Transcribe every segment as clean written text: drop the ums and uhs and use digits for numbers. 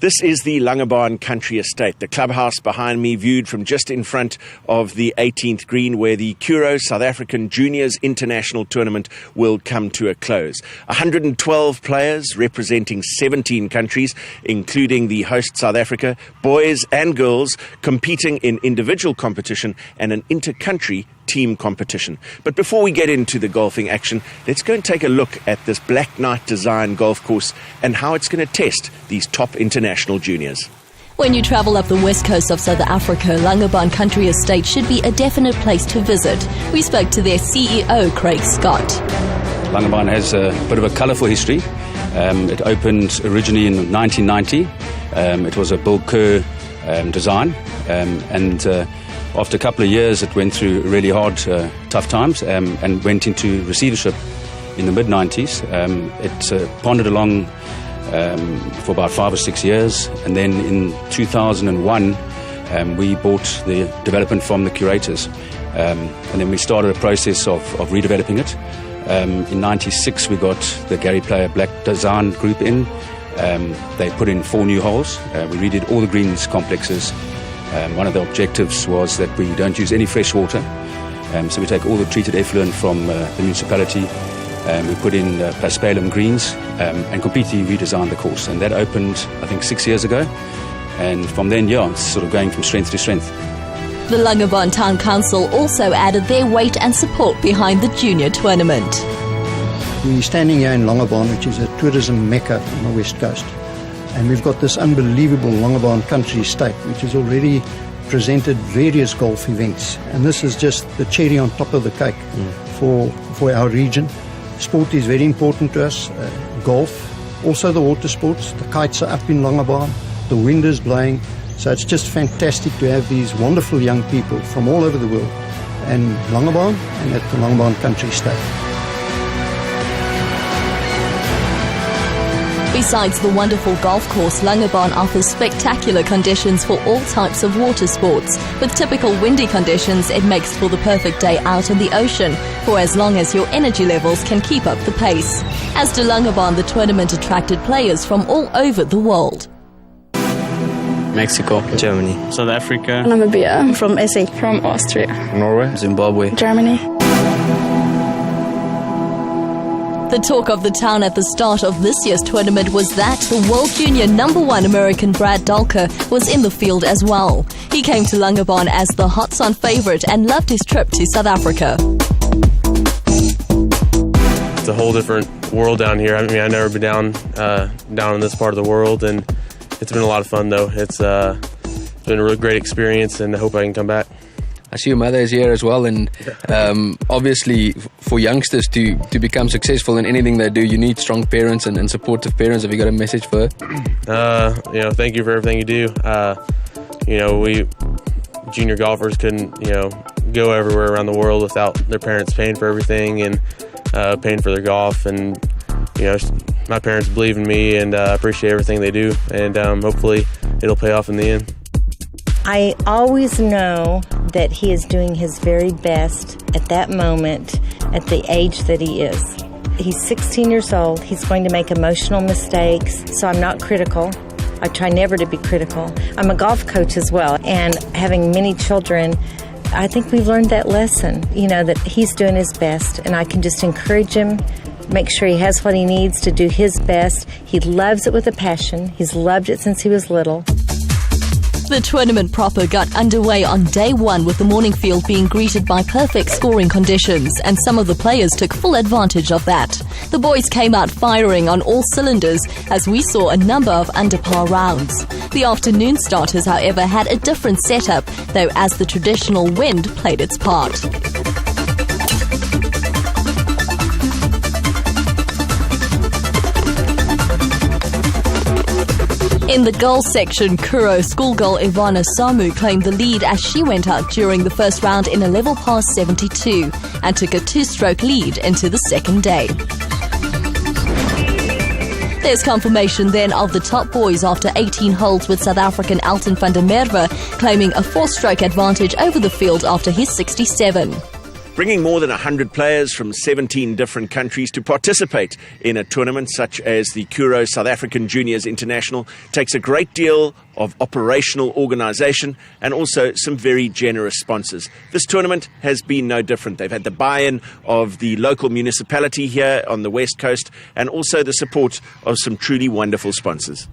This is the Langebaan Country Estate, the clubhouse behind me, viewed from just in front of the 18th green, where the Curro South African Juniors International Tournament will come to a close. 112 players representing 17 countries, including the host South Africa, boys and girls competing in individual competition and an inter-country team competition. But before we get into the golfing action, let's go and take a look at this Black Knight design golf course and how it's going to test these top international juniors. When you travel up the west coast of South Africa, Langebaan Country Estate should be a definite place to visit. We spoke to their CEO, Craig Scott. Langebaan has a bit of a colourful history. It opened originally in 1990. It was a Bill Curro design, and after a couple of years, it went through really hard, tough times, and went into receivership in the mid-90s. It pondered along for about 5 or 6 years, and then in 2001, we bought the development from the curators, and then we started a process of redeveloping it. In 96, we got the Gary Player Black Design group in. They put in 4 new holes. We redid all the greens complexes. One of the objectives was that we don't use any fresh water, so we take all the treated effluent from the municipality. We put in Paspalum greens and completely redesigned the course, and that opened, I think, 6 years ago, and from then, it's sort of going from strength to strength. The Langebaan Town Council also added their weight and support behind the junior tournament. We're standing here in Langebaan, which is a tourism mecca on the west coast. And we've got this unbelievable Langebaan Country Estate, which has already presented various golf events. And this is just the cherry on top of the cake for our region. Sport is very important to us. Golf, also the water sports. The kites are up in Langebaan. The wind is blowing. So it's just fantastic to have these wonderful young people from all over the world and Langebaan and at the Langebaan Country Estate. Besides the wonderful golf course, Langebaan offers spectacular conditions for all types of water sports. With typical windy conditions, it makes for the perfect day out in the ocean, for as long as your energy levels can keep up the pace. As to Langebaan, the tournament attracted players from all over the world. Mexico, Germany, South Africa, Namibia, from SA, from Austria, Norway, Zimbabwe, Germany. The talk of the town at the start of this year's tournament was that the World Junior #1 American Brad Dahlke was in the field as well. He came to Langebaan as the hot-sun favourite and loved his trip to South Africa. It's a whole different world down here. I mean, I've never been down in this part of the world, and it's been a lot of fun though. It's been a really great experience, and I hope I can come back. I see your mother is here as well, and obviously for youngsters to become successful in anything they do, you need strong parents and supportive parents. Have you got a message for her? Thank you for everything you do. We junior golfers couldn't, go everywhere around the world without their parents paying for everything and paying for their golf. And, my parents believe in me and appreciate everything they do, and hopefully it'll pay off in the end. I always know that he is doing his very best at that moment, at the age that he is. He's 16 years old. He's going to make emotional mistakes, so I'm not critical. I try never to be critical. I'm a golf coach as well, and having many children, I think we've learned that lesson, that he's doing his best, and I can just encourage him, make sure he has what he needs to do his best. He loves it with a passion. He's loved it since he was little. The tournament proper got underway on day 1 with the morning field being greeted by perfect scoring conditions, and some of the players took full advantage of that. The boys came out firing on all cylinders as we saw a number of under-par rounds. The afternoon starters, however, had a different setup, though, as the traditional wind played its part. In the girls section, Curro schoolgirl Ivana Samu claimed the lead as she went out during the first round in a level par 72 and took a 2-stroke lead into the second day. There's confirmation then of the top boys after 18 holes, with South African Elton van der Merwe claiming a 4-stroke advantage over the field after his 67. Bringing more than 100 players from 17 different countries to participate in a tournament such as the Curro South African Juniors International takes a great deal of operational organisation and also some very generous sponsors. This tournament has been no different. They've had the buy-in of the local municipality here on the West Coast and also the support of some truly wonderful sponsors.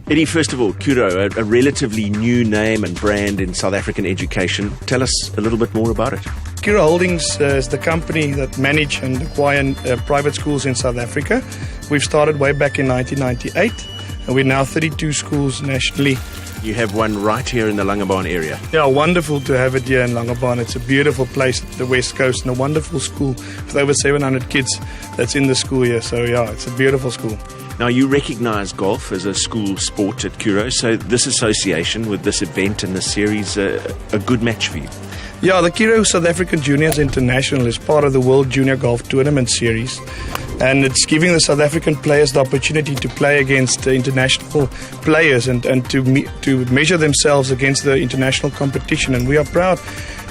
Eddie, first of all, Curro, a relatively new name and brand in South African education. Tell us a little bit more about it. Curro Holdings is the company that manage and acquire private schools in South Africa. We've started way back in 1998, and we're now 32 schools nationally. You have one right here in the Langebaan area. Yeah, wonderful to have it here in Langebaan. It's a beautiful place at the West Coast and a wonderful school with over 700 kids that's in the school here. So, yeah, it's a beautiful school. Now, you recognise golf as a school sport at Curro, so this association with this event and this series a good match for you. Yeah, the Curro South African Juniors International is part of the World Junior Golf Tournament Series, and it's giving the South African players the opportunity to play against international players and to measure themselves against the international competition, and we are proud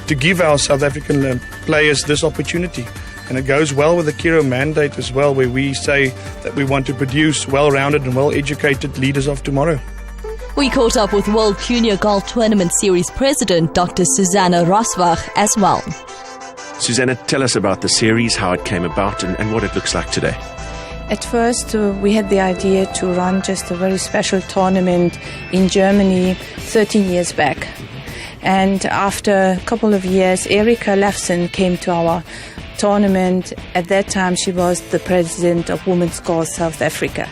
to give our South African players this opportunity. And it goes well with the Curro mandate as well, where we say that we want to produce well-rounded and well-educated leaders of tomorrow. We caught up with World Junior Golf Tournament Series President Dr. Susanna Rosbach as well. Susanna, tell us about the series, how it came about and what it looks like today. At first, we had the idea to run just a very special tournament in Germany 13 years back. And after a couple of years, Erika Lefsen came to our tournament. At that time, she was the president of Women's Golf South Africa.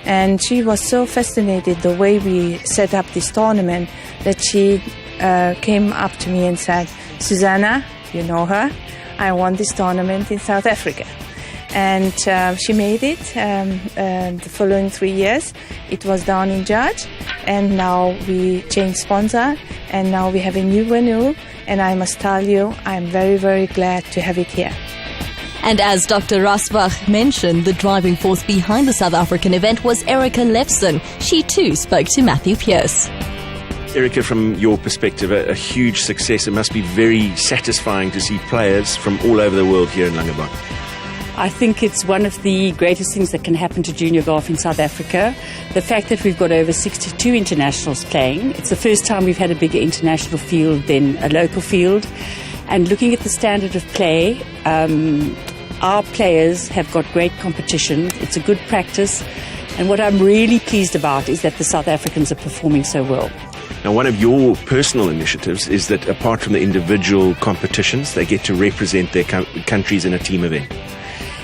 And she was so fascinated the way we set up this tournament that she came up to me and said, Susanna, you know her, I want this tournament in South Africa. And she made it the following 3 years. It was down in Judge, and now we changed sponsor, and now we have a new venue. And I must tell you, I'm very, very glad to have it here. And as Dr. Rosbach mentioned, the driving force behind the South African event was Erika Lefsen. She too spoke to Matthew Pierce. Erika, from your perspective, a huge success. It must be very satisfying to see players from all over the world here in Langebaan. I think it's one of the greatest things that can happen to junior golf in South Africa. The fact that we've got over 62 internationals playing. It's the first time we've had a bigger international field than a local field. And looking at the standard of play, our players have got great competition. It's a good practice. And what I'm really pleased about is that the South Africans are performing so well. Now, one of your personal initiatives is that apart from the individual competitions, they get to represent their countries in a team event.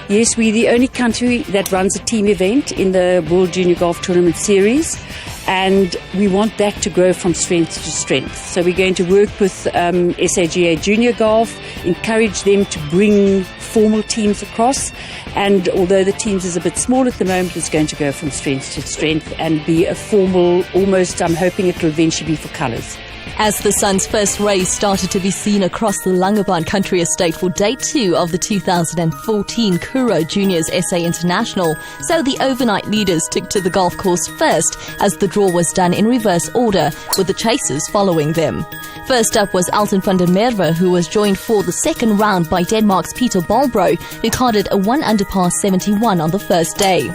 Yes, we're the only country that runs a team event in the World Junior Golf Tournament Series, and we want that to grow from strength to strength. So we're going to work with SAGA Junior Golf, encourage them to bring formal teams across, and although the teams is a bit small at the moment, it's going to go from strength to strength and be a formal, almost, I'm hoping it will eventually be for colours. As the sun's first rays started to be seen across the Langebaan Country Estate for Day 2 of the 2014 Curro Juniors SA International, so the overnight leaders took to the golf course first as the draw was done in reverse order, with the chasers following them. First up was Alton van der Merwe, who was joined for the second round by Denmark's Peter Balbro, who carded a 1-under par 71 on the first day.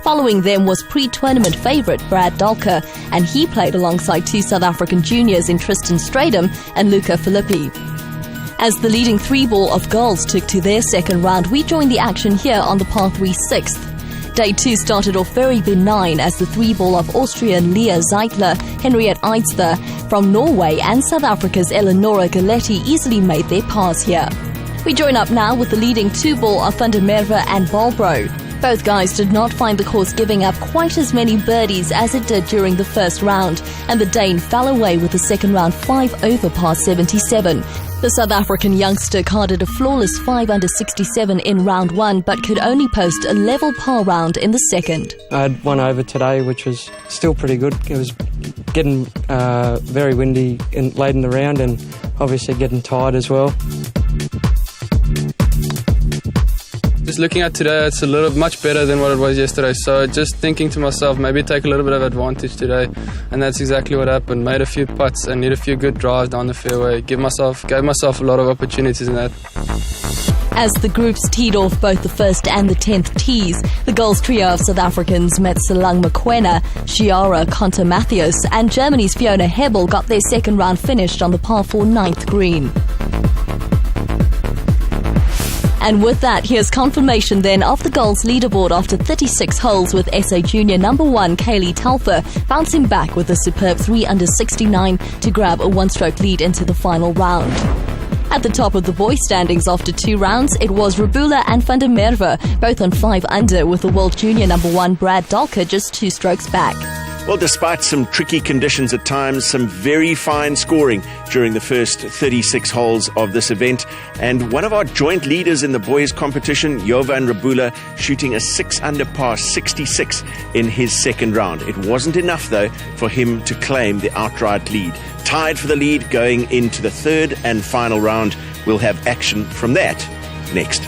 Following them was pre-tournament favourite Brad Dalker, and he played alongside two South African juniors in Tristan Stradum and Luca Filippi. As the leading 3-ball of girls took to their second round, we joined the action here on the par 3 6th. Day 2 started off very benign as the 3-ball of Austrian Leah Zeitler, Henriette Eidster from Norway and South Africa's Eleonora Galetti easily made their pars here. We join up now with the leading 2-ball of van der Merwe and Balbro. Both guys did not find the course giving up quite as many birdies as it did during the first round, and the Dane fell away with the second round 5-over par 77. The South African youngster carded a flawless 5-under 67 in round 1, but could only post a level par round in the second. I had 1 over today, which was still pretty good. It was getting very windy late in the round and obviously getting tired as well. The just looking at today, it's a little much better than what it was yesterday. So just thinking to myself, maybe take a little bit of advantage today, and that's exactly what happened. Made a few putts and need a few good drives down the fairway. Gave myself a lot of opportunities in that. As the groups teed off both the first and the 10th tees, the girls trio of South Africans Metzelang Mokoena, Chiara Conter-Matthews and Germany's Fiona Hebel got their second round finished on the par 4 9th green. And with that, here's confirmation then of the girls' leaderboard after 36 holes, with SA Junior number 1 Kaylee Telfer bouncing back with a superb 3 under 69 to grab a one-stroke lead into the final round. At the top of the boys' standings after 2 rounds, it was Rabula and Van der Merwe, both on 5 under, with the world junior number 1 Brad Dalker just 2 strokes back. Well, despite some tricky conditions at times, some very fine scoring during the first 36 holes of this event. And one of our joint leaders in the boys' competition, Jovan Rabula, shooting a 6 under par 66 in his second round. It wasn't enough, though, for him to claim the outright lead. Tied for the lead going into the third and final round. We'll have action from that next.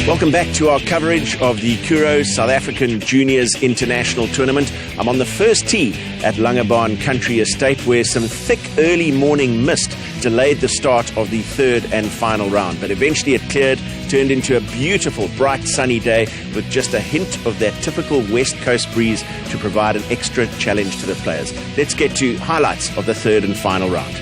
Welcome back to our coverage of the Curro South African Juniors International Tournament. I'm on the first tee at Langebaan Country Estate, where some thick early morning mist delayed the start of the third and final round. But eventually it cleared, turned into a beautiful, bright, sunny day with just a hint of that typical West Coast breeze to provide an extra challenge to the players. Let's get to highlights of the third and final round.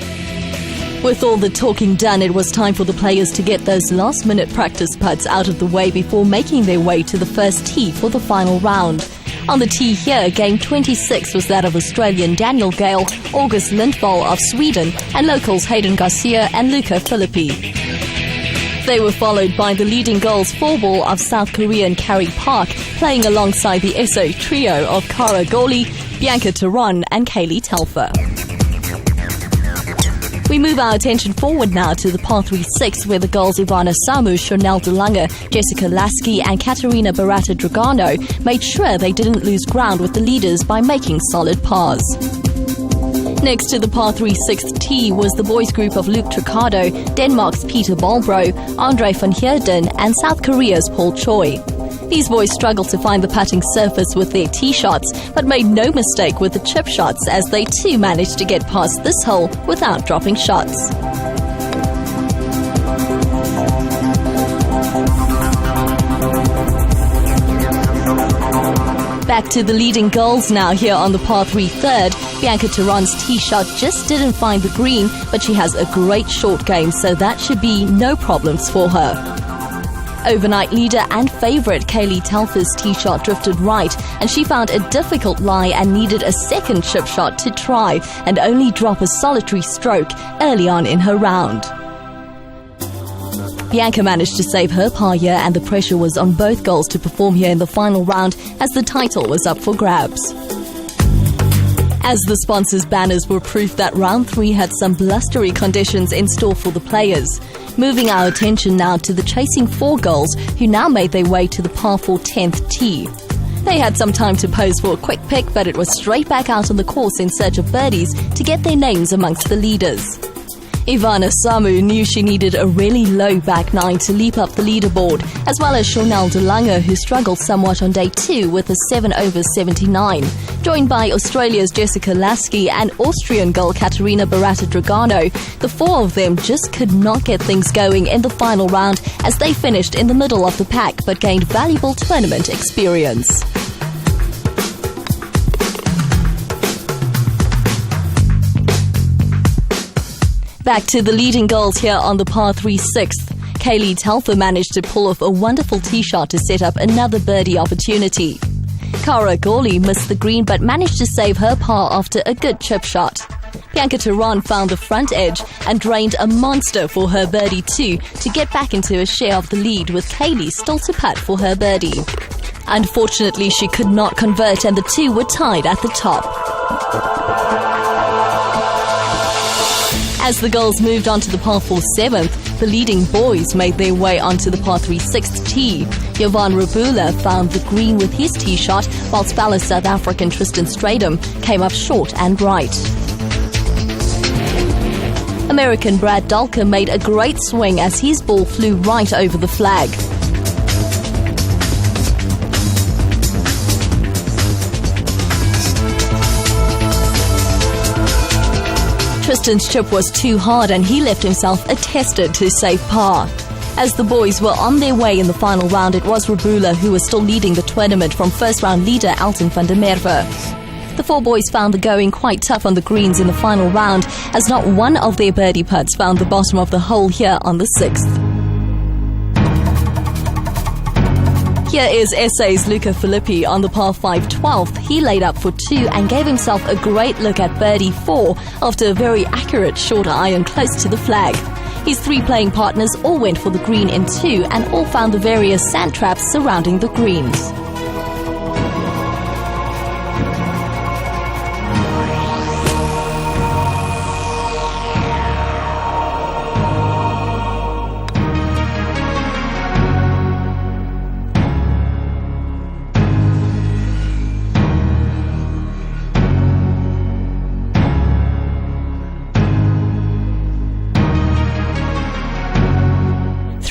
With all the talking done, it was time for the players to get those last-minute practice putts out of the way before making their way to the first tee for the final round. On the tee here, game 26 was that of Australian Daniel Gale, August Lindvall of Sweden, and locals Hayden Garcia and Luca Filippi. They were followed by the leading girls 4-ball of South Korean Carrie Park, playing alongside the SA trio of Kara Goli, Bianca Theron and Kaylee Telfer. We move our attention forward now to the par 3-6, where the girls Ivana Samu, Chanel de Lange, Jessica Lasky and Katerina Barata Dragano made sure they didn't lose ground with the leaders by making solid pars. Next to the par 3 6th tee was the boys group of Luke Tricado, Denmark's Peter Balbro, Andre van Heerden and South Korea's Paul Choi. These boys struggled to find the putting surface with their tee shots, but made no mistake with the chip shots, as they too managed to get past this hole without dropping shots. Back to the leading girls now here on the par 3 third. Bianca Theron's tee shot just didn't find the green, but she has a great short game, so that should be no problems for her. Overnight leader and favourite Kaylee Telfer's tee shot drifted right, and she found a difficult lie and needed a second chip shot to try and only drop a solitary stroke early on in her round. Bianca managed to save her par here, and the pressure was on both girls to perform here in the final round as the title was up for grabs. As the sponsors' banners were proof that round 3 had some blustery conditions in store for the players. Moving our attention now to the chasing 4 girls, who now made their way to the par 4 10th tee. They had some time to pose for a quick pick, but it was straight back out on the course in search of birdies to get their names amongst the leaders. Ivana Samu knew she needed a really low back 9 to leap up the leaderboard, as well as Chanel de Lange, who struggled somewhat on day 2 with a 7 over 79. Joined by Australia's Jessica Lasky and Austrian girl Katerina Barata Dragano, the 4 of them just could not get things going in the final round as they finished in the middle of the pack but gained valuable tournament experience. Back to the leading girls here on the par 3 6th. Kaylee Telfer managed to pull off a wonderful tee shot to set up another birdie opportunity. Kara Goli missed the green but managed to save her par after a good chip shot. Bianca Theron found the front edge and drained a monster for her birdie too to get back into a share of the lead, with Kaylee still to putt for her birdie. Unfortunately, she could not convert and the two were tied at the top. As the girls moved on to the par 4 7th, the leading boys made their way onto the par 3 6th tee. Jovan Rebula found the green with his tee shot, whilst fellow South African Tristan Stratum came up short and right. American Brad Dahlke made a great swing as his ball flew right over the flag. Tristan's chip was too hard and he left himself attested to save par. As the boys were on their way in the final round, it was Rebula who was still leading the tournament from first-round leader Elton van der Merwe. The four boys found the going quite tough on the greens in the final round, as not one of their birdie putts found the bottom of the hole here on the 6th. Here is SA's Luca Filippi on the par 5 12th. He laid up for 2 and gave himself a great look at birdie 4 after a very accurate short iron close to the flag. His 3 playing partners all went for the green in 2 and all found the various sand traps surrounding the greens.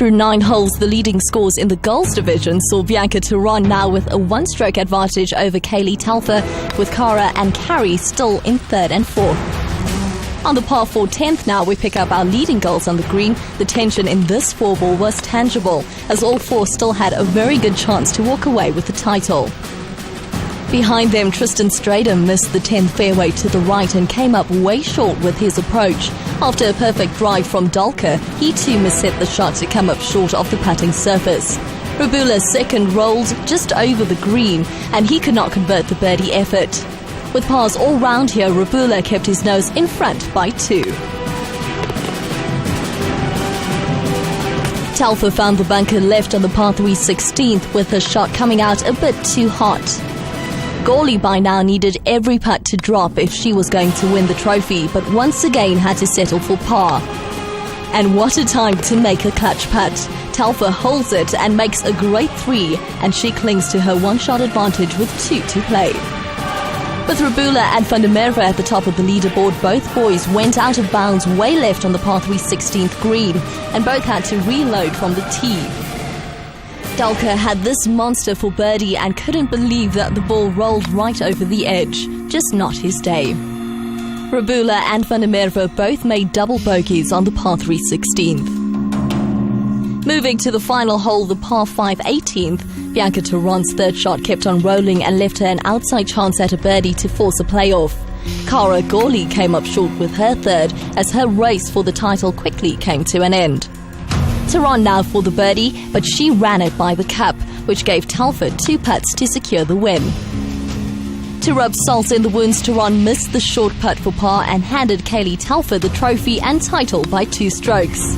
Through 9 holes, the leading scores in the girls division saw Bianca Theron now with a 1-stroke advantage over Kaylee Telfer, with Cara and Carrie still in 3rd and 4th. On the par 4 10th now, we pick up our leading girls on the green. The tension in this 4-ball was tangible, as all 4 still had a very good chance to walk away with the title. Behind them, Tristan Stratum missed the 10th fairway to the right and came up way short with his approach. After a perfect drive from Dahlke, he too misset the shot to come up short of the putting surface. Rebula's second rolled just over the green, and he could not convert the birdie effort. With pars all round here, Rebula kept his nose in front by 2. Telfer found the bunker left on the par 3 16th, with her shot coming out a bit too hot. Gawley by now needed every putt to drop if she was going to win the trophy, but once again had to settle for par. And what a time to make a clutch putt. Telfer holds it and makes a great 3, and she clings to her 1-shot advantage with 2 to play. With Rebula and van der Merwe at the top of the leaderboard, both boys went out of bounds way left on the par 3 16th green, and both had to reload from the tee. Dahlke had this monster for birdie and couldn't believe that the ball rolled right over the edge. Just not his day. Rebula and van der Merwe both made double bogeys on the par 3 16th. Moving to the final hole, the par 5 18th, Bianca Theron's 3rd shot kept on rolling and left her an outside chance at a birdie to force a playoff. Cara Gawley came up short with her 3rd as her race for the title quickly came to an end. Theron now for the birdie, but she ran it by the cup, which gave Telfer 2 putts to secure the win. To rub salt in the wounds, Theron missed the short putt for par and handed Kaylee Telfer the trophy and title by 2 strokes.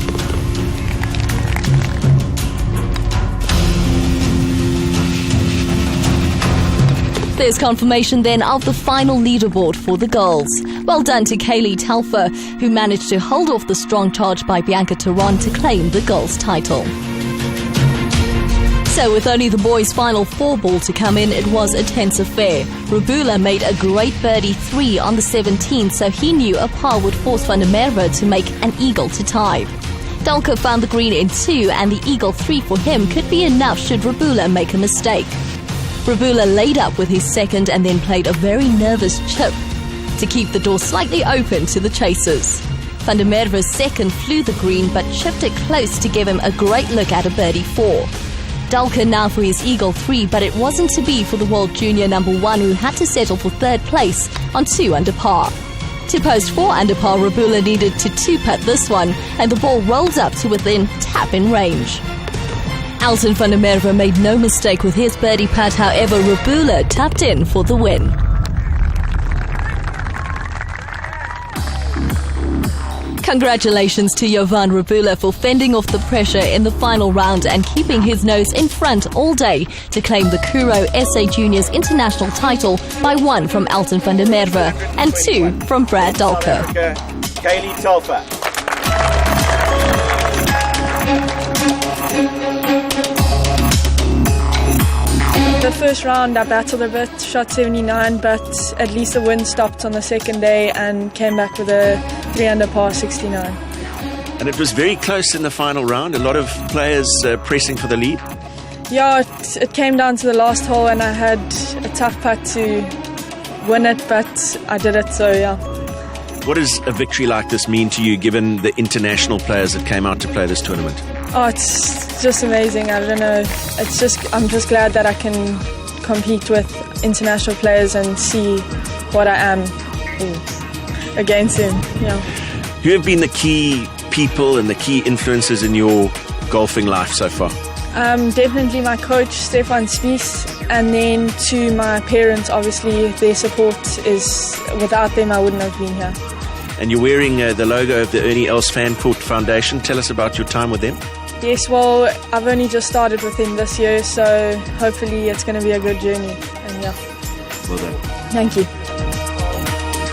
There's confirmation then of the final leaderboard for the girls. Well done to Kaylee Telfer, who managed to hold off the strong charge by Bianca Theron to claim the girls' title. So with only the boys' final 4-ball to come in, it was a tense affair. Rebula made a great birdie 3 on the 17th, so he knew a par would force van der Merwe to make an eagle to tie. Dahlke found the green in 2, and the eagle 3 for him could be enough should Rebula make a mistake. Rebula laid up with his 2nd and then played a very nervous chip to keep the door slightly open to the chasers. Van der Merwe's 2nd flew the green but chipped it close to give him a great look at a birdie 4. Dahlke now for his eagle 3, but it wasn't to be for the world junior number 1, who had to settle for 3rd place on 2 under par. To post 4 under par, Rebula needed to 2-putt this one, and the ball rolled up to within tap-in range. Elton van der Merwe made no mistake with his birdie putt, however Rebula tapped in for the win. Congratulations to Jovan Rebula for fending off the pressure in the final round and keeping his nose in front all day to claim the Curro SA Juniors International title by 1 from Elton van der Merwe and 2 from Brad Dahlke. Kaylee Telfer. first round I battled a bit, shot 79, but at least the wind stopped on the second day and came back with a 3-under par 69. And it was very close in the final round, a lot of players pressing for the lead. Yeah, it came down to the last hole and I had a tough putt to win it, but I did it, so yeah. What does a victory like this mean to you, given the international players that came out to play this tournament? Oh, it's just amazing. I don't know. I'm just glad that I can compete with international players and see what I am against them. Yeah. Who have been the key people and the key influences in your golfing life so far? Definitely my coach, Stefan Spies, and then to my parents, obviously, their support is, without them I wouldn't have been here. And you're wearing the logo of the Ernie Els Fancourt Foundation. Tell us about your time with them. Yes, well, I've only just started with him this year, so hopefully it's going to be a good journey. And yeah. Well done. Thank you.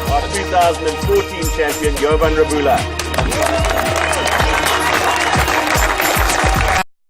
Our 2014 champion, Jovan Rabula.